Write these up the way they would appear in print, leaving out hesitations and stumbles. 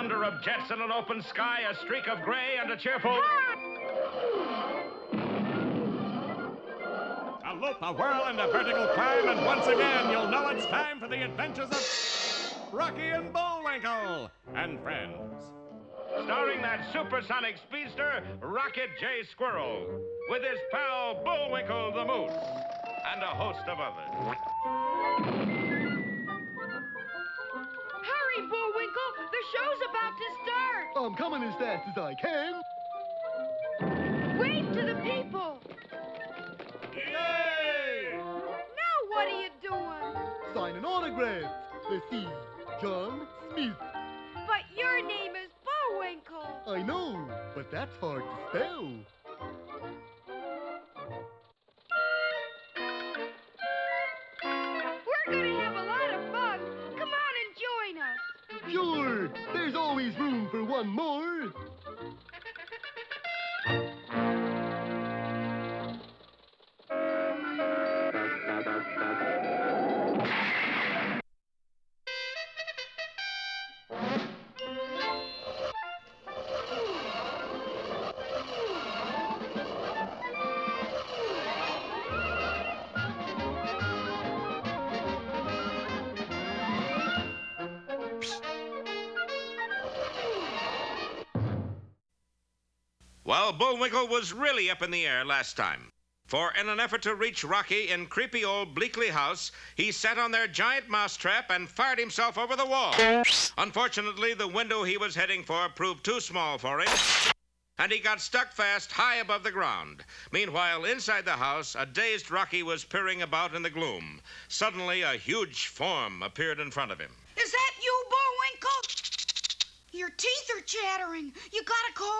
thunder of jets in an open sky, a streak of gray, and a cheerful... A loop, a whirl, and a vertical climb, and once again you'll know it's time for the adventures of Rocky and Bullwinkle and friends. Starring that supersonic speedster, Rocket J. Squirrel, with his pal Bullwinkle the Moose, and a host of others. Hurry, Bullwinkle! The show's about to start! I'm coming as fast as I can. Wave to the people! Yay! Now what are you doing? Signing autographs. Let's see. John Smith. But your name is Bullwinkle. I know, but that's hard to spell. We're gonna have a lot of fun. Come on and join us. Sure, there's always room for one more. Well, Bullwinkle was really up in the air last time. For in an effort to reach Rocky in creepy old Bleakley House, he sat on their giant mousetrap and fired himself over the wall. Unfortunately, the window he was heading for proved too small for him, and he got stuck fast high above the ground. Meanwhile, inside the house, a dazed Rocky was peering about in the gloom. Suddenly, a huge form appeared in front of him. Is that you, Bullwinkle? Your teeth are chattering. You got a cold?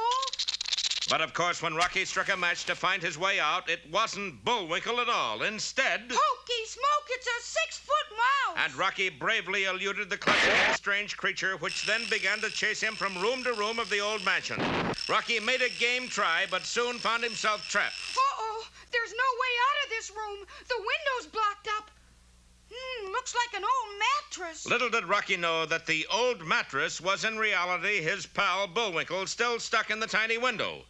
But of course, when Rocky struck a match to find his way out, it wasn't Bullwinkle at all. Instead... Hokey smoke, it's a 6-foot mouse! And Rocky bravely eluded the clutches of the strange creature, which then began to chase him from room to room of the old mansion. Rocky made a game try, but soon found himself trapped. Uh-oh, there's no way out of this room. The window's blocked up. Looks like an old mattress. Little did Rocky know that the old mattress was in reality his pal Bullwinkle, still stuck in the tiny window.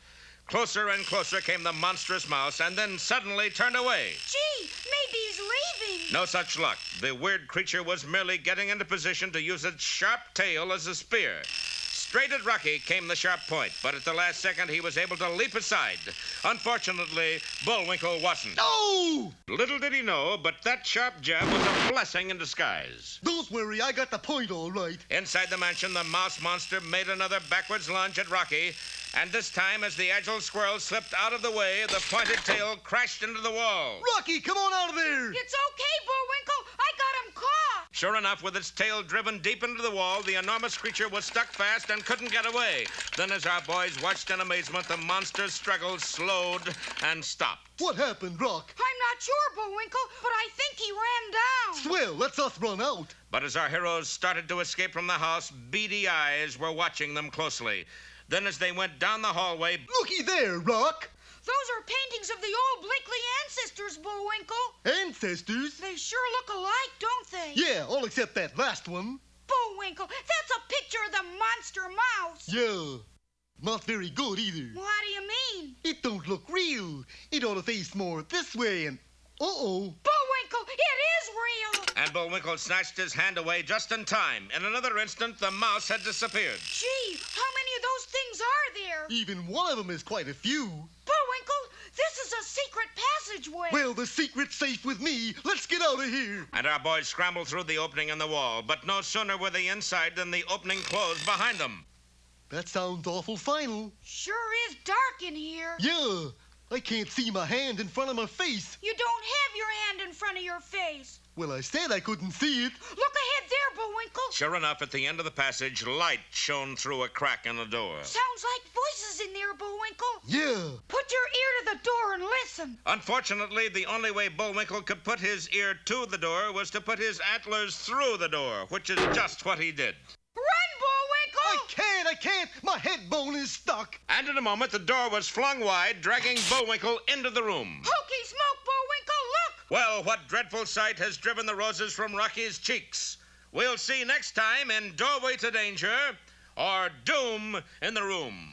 Closer and closer came the monstrous mouse, and then suddenly turned away. Gee, maybe he's leaving. No such luck. The weird creature was merely getting into position to use its sharp tail as a spear. Straight at Rocky came the sharp point, but at the last second he was able to leap aside. Unfortunately, Bullwinkle wasn't. No! Little did he know, but that sharp jab was a blessing in disguise. Don't worry, I got the point all right. Inside the mansion, the mouse monster made another backwards lunge at Rocky, and this time, as the agile squirrel slipped out of the way, the pointed tail crashed into the wall. Rocky, come on out of there! It's okay, Bullwinkle. I got him caught. Sure enough, with its tail driven deep into the wall, the enormous creature was stuck fast and couldn't get away. Then, as our boys watched in amazement, the monster's struggle slowed and stopped. What happened, Rock? I'm not sure, Bullwinkle, but I think he ran down. Swell, let's us run out. But as our heroes started to escape from the house, beady eyes were watching them closely. Then as they went down the hallway... Looky there, Rock. Those are paintings of the old Bleakley ancestors, Bullwinkle. Ancestors? They sure look alike, don't they? Yeah, all except that last one. Bullwinkle, that's a picture of the monster mouse. Yeah, not very good either. What do you mean? It don't look real. It ought to face more this way and... Uh-oh. Bullwinkle, it is real. And Bullwinkle snatched his hand away just in time. In another instant, the mouse had disappeared. Gee, how many of those things are there? Even one of them is quite a few. Bullwinkle, this is a secret passageway. Well, the secret's safe with me. Let's get out of here. And our boys scrambled through the opening in the wall, but no sooner were they inside than the opening closed behind them. That sounds awful final. Sure is dark in here. Yeah, I can't see my hand in front of my face. You don't have your hand in front of your face. Well, I said I couldn't see it. Look ahead there, Bullwinkle. Sure enough, at the end of the passage, light shone through a crack in the door. Sounds like voices in there, Bullwinkle. Yeah. Put your ear to the door and listen. Unfortunately, the only way Bullwinkle could put his ear to the door was to put his antlers through the door, which is just what he did. Run, Bullwinkle! I can't. My head bone is stuck. And in a moment, the door was flung wide, dragging Bullwinkle into the room. Hokey smoke, Bullwinkle, look! Well, what dreadful sight has driven the roses from Rocky's cheeks? We'll see next time in Doorway to Danger, or doom in the room.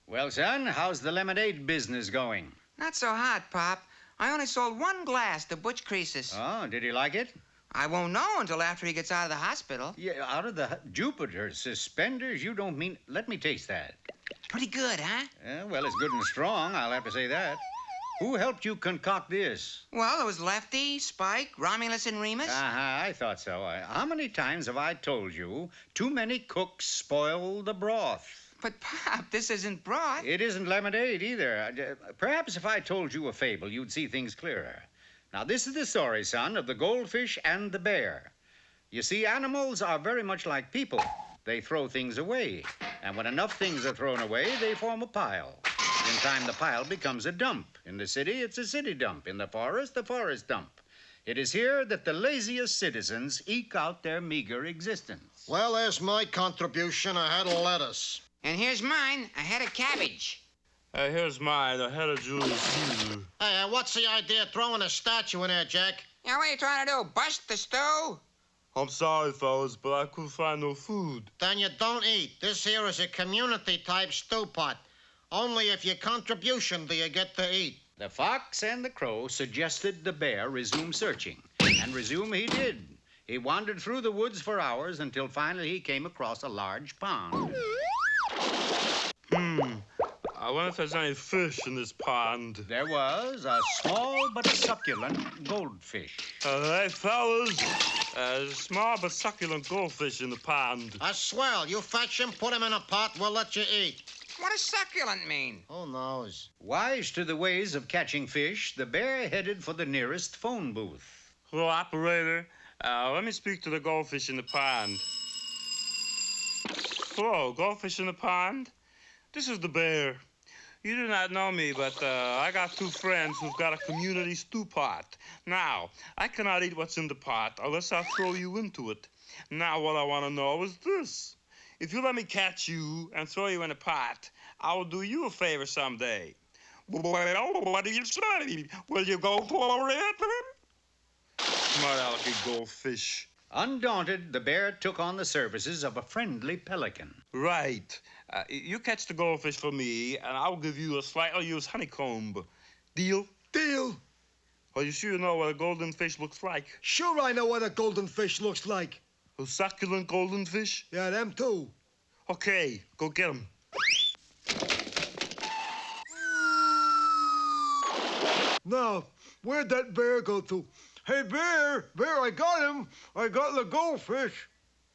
Well, son, how's the lemonade business going? Not so hot, Pop. I only sold one glass to Butch Creases. Oh, did he like it? I won't know until after he gets out of the hospital. Yeah, out of the Jupiter suspenders? You don't mean... Let me taste that. Pretty good, huh? Well, it's good and strong, I'll have to say that. Who helped you concoct this? Well, it was Lefty, Spike, Romulus, and Remus. I thought so. How many times have I told you too many cooks spoil the broth? But, Pop, this isn't broth. It isn't lemonade either. Perhaps if I told you a fable, you'd see things clearer. Now, this is the story, son, of the goldfish and the bear. You see, animals are very much like people. They throw things away. And when enough things are thrown away, they form a pile. In time, the pile becomes a dump. In the city, it's a city dump. In the forest dump. It is here that the laziest citizens eke out their meager existence. Well, there's my contribution. I had a lettuce. And here's mine, a head of cabbage. Here's mine, a head of Julius Caesar. Hey, what's the idea of throwing a statue in there, Jack? Now, what are you trying to do, bust the stew? I'm sorry, fellas, but I couldn't find no food. Then you don't eat. This here is a community-type stew pot. Only if your contribution do you get to eat. The fox and the crow suggested the bear resume searching, and resume he did. He wandered through the woods for hours until finally he came across a large pond. I wonder if there's any fish in this pond. There was a small but succulent goldfish. Hey, fellas, there's a small but succulent goldfish in the pond. That's swell. You fetch him, put him in a pot, we'll let you eat. What does succulent mean? Who knows? Wise to the ways of catching fish, the bear headed for the nearest phone booth. Hello, operator. Let me speak to the goldfish in the pond. Hello, goldfish in the pond? This is the bear. You do not know me, but I got two friends who've got a community stew pot. Now, I cannot eat what's in the pot unless I throw you into it. Now, what I want to know is this. If you let me catch you and throw you in a pot, I will do you a favor someday. Well, what do you say? Will you go for it? Smart alecky goldfish. Undaunted, the bear took on the services of a friendly pelican. Right. You catch the goldfish for me, and I'll give you a slightly used honeycomb. Deal? Deal. Are you sure you know what a golden fish looks like? Sure I know what a golden fish looks like. A succulent golden fish? Yeah, them too. Okay, go get him. Now, where'd that bear go to? Hey, bear, I got him. I got the goldfish.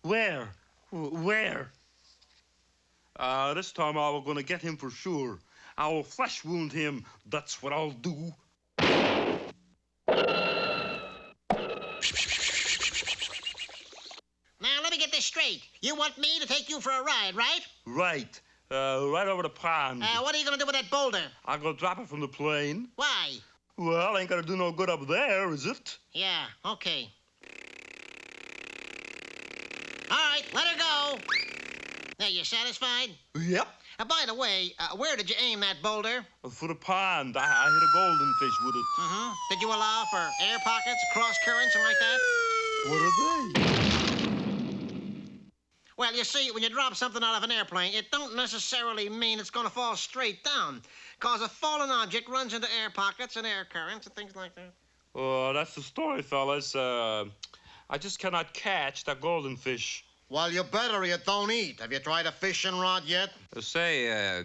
Where? Where? This time I was gonna get him for sure. I will flesh wound him. That's what I'll do. Now, let me get this straight. You want me to take you for a ride, right? Right. Right over the pond. What are you gonna do with that boulder? I'll go drop it from the plane. Why? Well, ain't gonna do no good up there, is it? Yeah, okay. All right, let her go. Now, you satisfied? Yep. By the way, where did you aim that boulder? For the pond. I hit a golden fish with it. Mm-hmm. Did you allow for air pockets, cross currents, and like that? What are they? Well, you see, when you drop something out of an airplane, it don't necessarily mean it's gonna fall straight down. Cause a fallen object runs into air pockets and air currents and things like that. Oh, that's the story, fellas. I just cannot catch that golden fish. Well, you better or you don't eat. Have you tried a fishing rod yet? Say,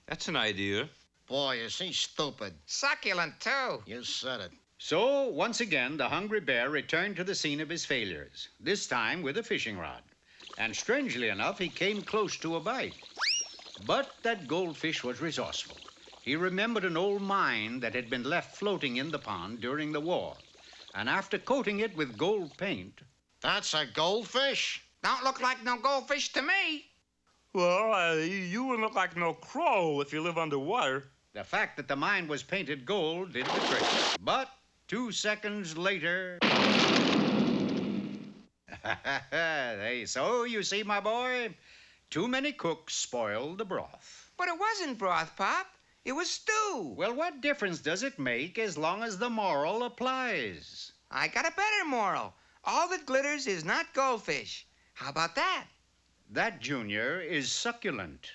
that's an idea. Boy, is he stupid. Succulent, too. You said it. So, once again, the hungry bear returned to the scene of his failures, this time with a fishing rod. And strangely enough, he came close to a bite. But that goldfish was resourceful. He remembered an old mine that had been left floating in the pond during the war. And after coating it with gold paint... That's a goldfish? Don't look like no goldfish to me. Well, you wouldn't look like no crow if you live underwater. The fact that the mine was painted gold did the trick. But 2 seconds later... Hey, so you see, my boy, too many cooks spoiled the broth. But it wasn't broth, Pop. It was stew. Well, what difference does it make as long as the moral applies? I got a better moral. All that glitters is not goldfish. How about that? That, Junior, is succulent.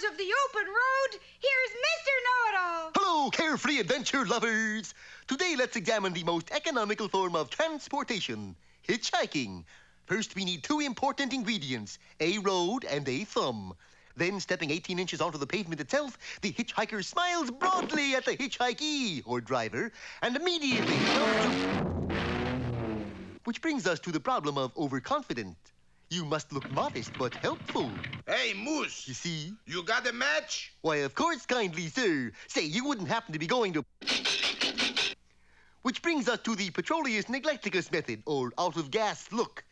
Of the open road, here's Mr. Know-It-All. Hello, carefree adventure lovers. Today, let's examine the most economical form of transportation, hitchhiking. First, we need 2 important ingredients, a road and a thumb. Then, stepping 18 inches onto the pavement itself, the hitchhiker smiles broadly at the hitchhikee, or driver, and immediately... Which brings us to the problem of overconfident. You must look modest but helpful. Hey, Moose. You see? You got a match? Why, of course, kindly, sir. Say, you wouldn't happen to be going to... Which brings us to the Petroleus Neglecticus method, or out-of-gas look.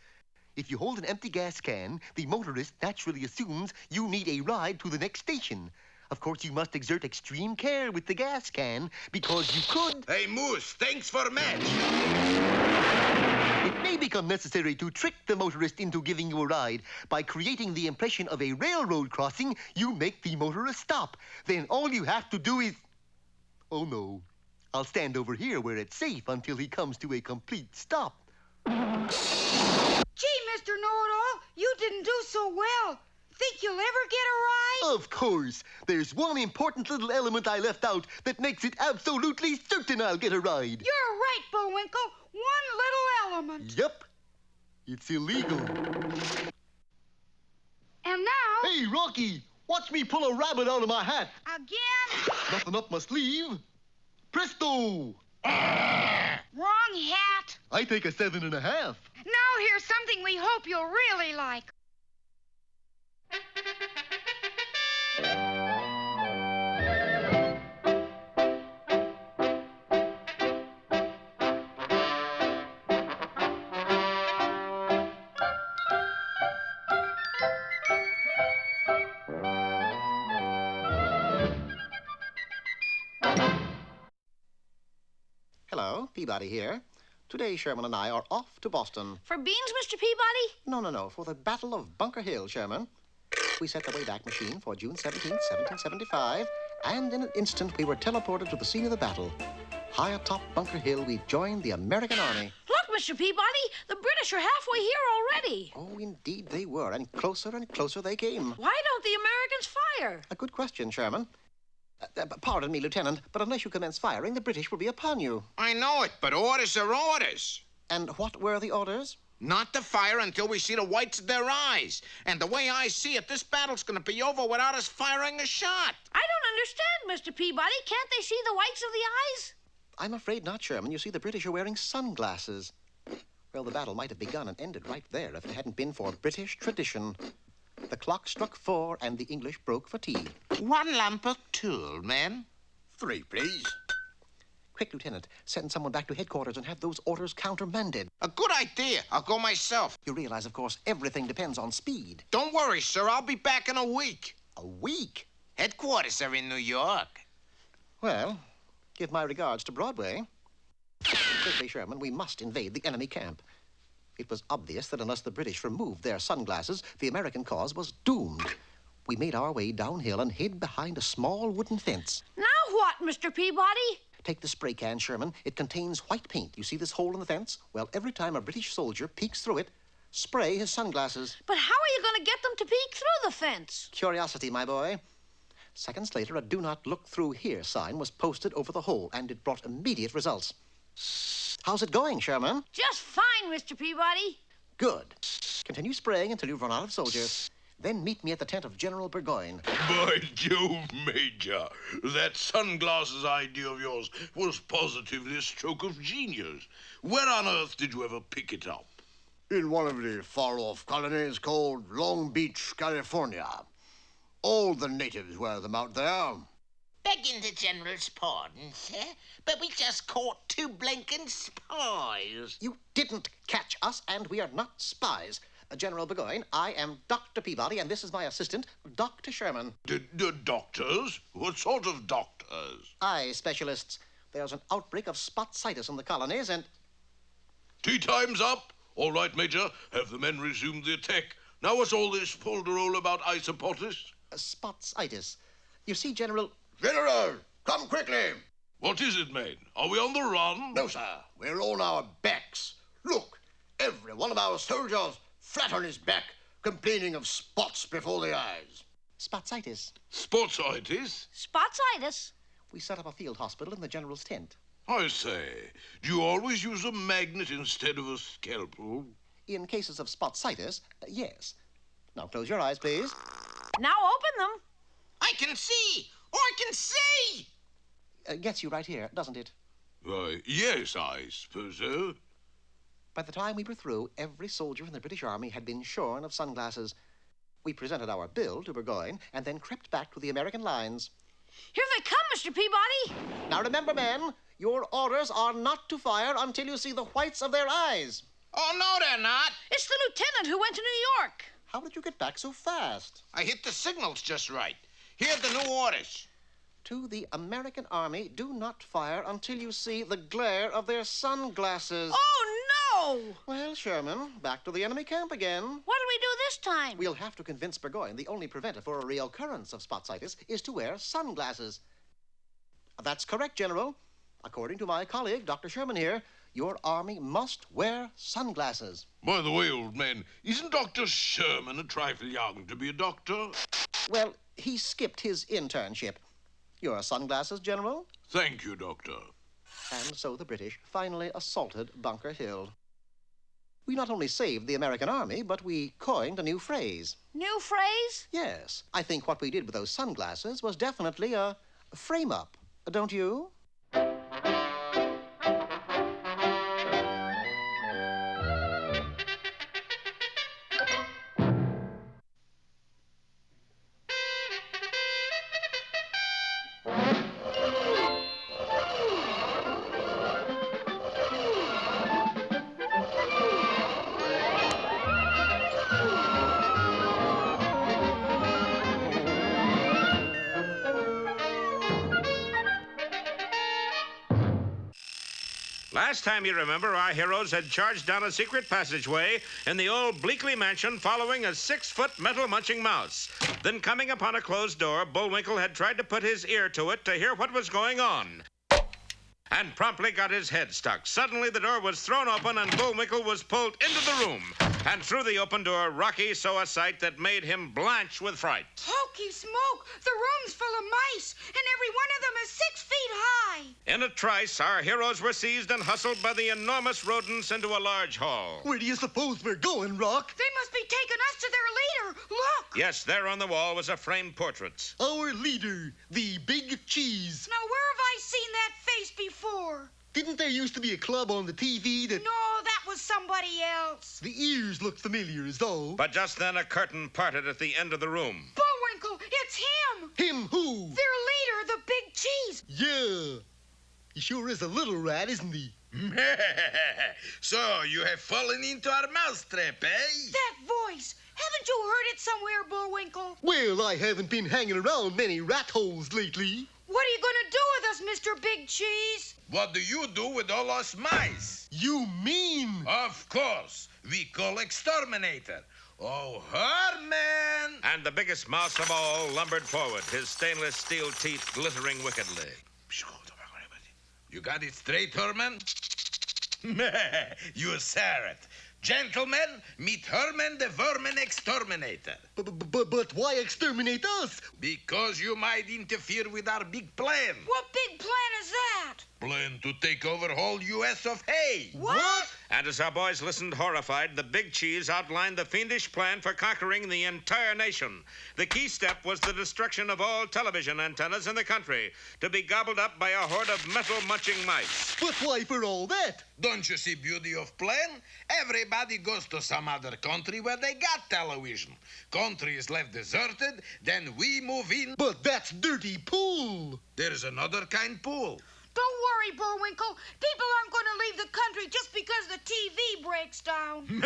If you hold an empty gas can, the motorist naturally assumes you need a ride to the next station. Of course, you must exert extreme care with the gas can, because you could... Hey, Moose, thanks for match. It may become necessary to trick the motorist into giving you a ride. By creating the impression of a railroad crossing, you make the motorist stop. Then all you have to do is... Oh, no. I'll stand over here where it's safe until he comes to a complete stop. Gee, Mr. Know-It-All, you didn't do so well. Think you'll ever get a ride? Of course. There's one important little element I left out that makes it absolutely certain I'll get a ride. You're right, Bullwinkle. One little element. Yep. It's illegal. And now... Hey, Rocky, watch me pull a rabbit out of my hat. Again? Nothing up my sleeve. Presto! Wrong hat. I take a 7.5. Now here's something we hope you'll really like. Hello, Peabody here. Today, Sherman and I are off to Boston. For beans, Mr. Peabody? No, for the Battle of Bunker Hill, Sherman. We set the Wayback Machine for June 17th, 1775, and in an instant we were teleported to the scene of the battle. High atop Bunker Hill, we joined the American Army. Look, Mr. Peabody, the British are halfway here already. Oh, indeed they were, and closer they came. Why don't the Americans fire? A good question, Sherman. Pardon me, Lieutenant, but unless you commence firing, the British will be upon you. I know it, but orders are orders. And what were the orders? Not to fire until we see the whites of their eyes. And the way I see it, this battle's gonna be over without us firing a shot. I don't understand, Mr. Peabody. Can't they see the whites of the eyes? I'm afraid not, Sherman. You see, the British are wearing sunglasses. Well, the battle might have begun and ended right there if it hadn't been for British tradition. The clock struck 4 and the English broke for tea. 1 lump of tulle, ma'am. 3, please. Quick, Lieutenant. Send someone back to headquarters and have those orders countermanded. A good idea. I'll go myself. You realize, of course, everything depends on speed. Don't worry, sir. I'll be back in a week. A week? Headquarters are in New York. Well, give my regards to Broadway. Quickly, Sherman, we must invade the enemy camp. It was obvious that unless the British removed their sunglasses, the American cause was doomed. We made our way downhill and hid behind a small wooden fence. Now what, Mr. Peabody? Take the spray can, Sherman. It contains white paint. You see this hole in the fence? Well, every time a British soldier peeks through it, spray his sunglasses. But how are you going to get them to peek through the fence? Curiosity, my boy. Seconds later, a "Do not look through here" sign was posted over the hole, and it brought immediate results. How's it going, Sherman? Just fine, Mr. Peabody. Good. Continue spraying until you've run out of soldiers. Then meet me at the tent of General Burgoyne. By Jove, Major, that sunglasses idea of yours was positively a stroke of genius. Where on earth did you ever pick it up? In one of the far-off colonies called Long Beach, California. All the natives wear them out there. Begging the General's pardon, sir, but we just caught 2 blinking spies. You didn't catch us, and we are not spies. General Burgoyne, I am Dr. Peabody, and this is my assistant, Dr. Sherman. Doctors? What sort of doctors? Eye specialists. There's an outbreak of spot-sitis in the colonies, and... Tea time's up. All right, Major. Have the men resumed the attack. Now what's all this folderol about Aesop? Spot-sitis. You see, General... General, come quickly. What is it, men? Are we on the run? No, sir. We're on our backs. Look, every one of our soldiers flat on his back, complaining of spots before the eyes. Spot-sitis. Sportsitis? Spotsitis. We set up a field hospital in the General's tent. I say, do you always use a magnet instead of a scalpel? In cases of spot-sitis, yes. Now close your eyes, please. Now open them. I can see! Oh, I can see! Gets you right here, doesn't it? Why, yes, I suppose so. By the time we were through, every soldier in the British Army had been shorn of sunglasses. We presented our bill to Burgoyne and then crept back to the American lines. Here they come, Mr. Peabody. Now remember, men, your orders are not to fire until you see the whites of their eyes. Oh, no, they're not. It's the lieutenant who went to New York. How did you get back so fast? I hit the signals just right. Here are the new orders. To the American Army, do not fire until you see the glare of their sunglasses. Oh, no! Well, Sherman, back to the enemy camp again. What do we do this time? We'll have to convince Burgoyne the only preventive for a reoccurrence of spot-sitis is to wear sunglasses. That's correct, General. According to my colleague, Dr. Sherman here, your army must wear sunglasses. By the way, old man, isn't Dr. Sherman a trifle young to be a doctor? Well, he skipped his internship. Your sunglasses, General? Thank you, Doctor. And so the British finally assaulted Bunker Hill. We not only saved the American army, but we coined a new phrase. New phrase? Yes. I think what we did with those sunglasses was definitely a frame-up. Don't you? Last time, you remember, our heroes had charged down a secret passageway in the old Bleakley mansion following a 6-foot metal munching mouse. Then, coming upon a closed door, Bullwinkle had tried to put his ear to it to hear what was going on. And promptly got his head stuck. Suddenly, the door was thrown open and Bullwinkle was pulled into the room. And through the open door, Rocky saw a sight that made him blanch with fright. Hokey smoke! The room's full of mice, and every one of them is 6 feet high. In a trice, our heroes were seized and hustled by the enormous rodents into a large hall. Where do you suppose we're going, Rock? They must be taking us to their leader. Look! Yes, there on the wall was a framed portrait. Our leader, the Big Cheese. Now, where have I seen that face before? Didn't there used to be a club on the TV that... No, that was somebody else. The ears looked familiar as though... But just then a curtain parted at the end of the room. Bullwinkle, it's him! Him who? Their leader, the Big Cheese. Yeah. He sure is a little rat, isn't he? So, you have fallen into our mousetrap, eh? That voice. Haven't you heard it somewhere, Bullwinkle? Well, I haven't been hanging around many rat holes lately. What are you going to do with us, Mr. Big Cheese? What do you do with all us mice? You mean? Of course. We call exterminator. Oh, Herman! And the biggest mouse of all lumbered forward, his stainless steel teeth glittering wickedly. You got it straight, Herman? You saw it. Gentlemen, meet Herman the Vermin Exterminator. But why exterminate us? Because you might interfere with our big plan. What big plan is that? Plan to take over whole U.S. of A. What? And as our boys listened horrified, the Big Cheese outlined the fiendish plan for conquering the entire nation. The key step was the destruction of all television antennas in the country, to be gobbled up by a horde of metal-munching mice. But why for all that? Don't you see beauty of plan? Everybody goes to some other country where they got television. Country is left deserted, then we move in. But that's dirty pool. There's another kind pool. Don't worry, Bullwinkle. People aren't going to leave the country just because the TV breaks down.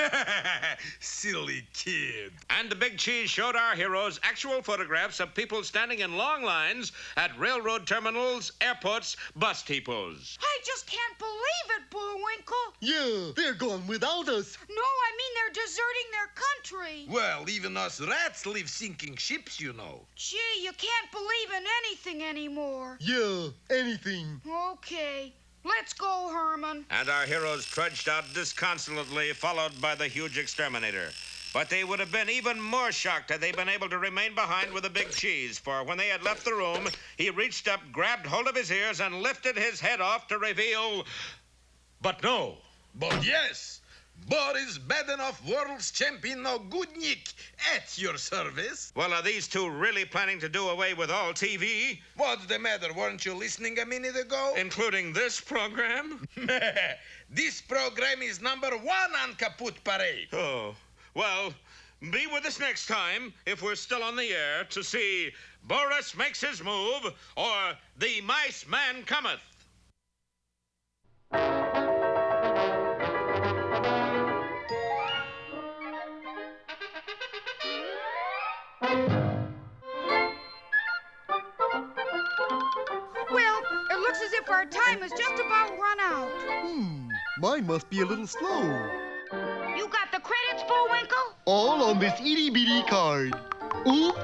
Silly kid. And the Big Cheese showed our heroes actual photographs of people standing in long lines at railroad terminals, airports, bus depots. I just can't believe it, Bullwinkle. Yeah, they're gone without us. No, I mean they're deserting their country. Well, even us rats leave sinking ships, you know. Gee, you can't believe in anything anymore. Yeah, anything. Okay, let's go, Herman. And our heroes trudged out disconsolately, followed by the huge exterminator. But they would have been even more shocked had they been able to remain behind with the Big Cheese, for when they had left the room, he reached up, grabbed hold of his ears, and lifted his head off to reveal... But no. But yes, Boris Badenov, world's champion of Goodnik, at your service. Well, are these two really planning to do away with all TV? What's the matter? Weren't you listening a minute ago? Including this program? This program is #1 on Kaput Parade. Oh, well, be with us next time, if we're still on the air, to see Boris Makes His Move or The Mice Man Cometh. Well, it looks as if our time has just about run out. Mine must be a little slow. You got the credits, Bullwinkle? All on this itty-bitty card. Oop!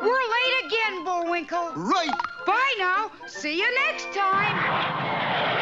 We're late again, Bullwinkle. Right! Bye now. See you next time.